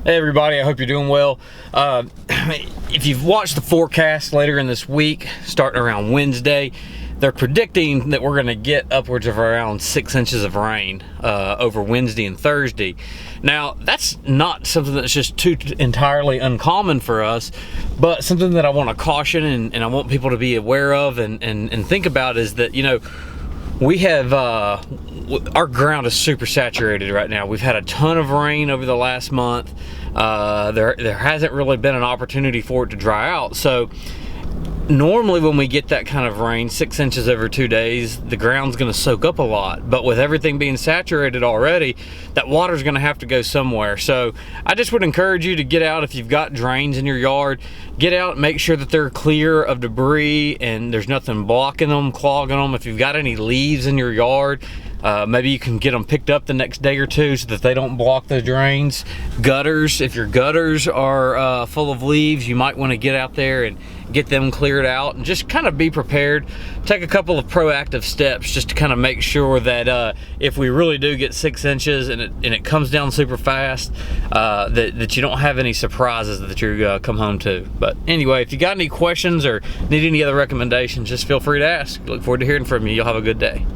Hey everybody, I hope you're doing well. If you've watched the forecast later in this week, starting around Wednesday, they're predicting that we're going to get upwards of around 6 inches of rain over Wednesday and Thursday. Now, that's not something that's just too entirely uncommon for us, but something that I want to caution and I want people to be aware of and think about is that, you know, we have our ground is super saturated right now. We've had a ton of rain over the last month. There hasn't really been an opportunity for it to dry out. So normally when we get that kind of rain, 6 inches over 2 days, the ground's going to soak up a lot. But with everything being saturated already, that water's going to have to go somewhere. So I just would encourage you to get out. If you've got drains in your yard, get out, make sure that they're clear of debris and there's nothing blocking them, clogging them. If you've got any leaves in your yard, maybe you can get them picked up the next day or two so that they don't block the drains. Gutters, if your gutters are full of leaves, you might want to get out there and get them cleared out and just kind of be prepared. Take a couple of proactive steps just to kind of make sure that if we really do get 6 inches and it comes down super fast, that you don't have any surprises that you come home to. But anyway, if you got any questions or need any other recommendations, just feel free to ask. Look forward to hearing from you. You'll have a good day.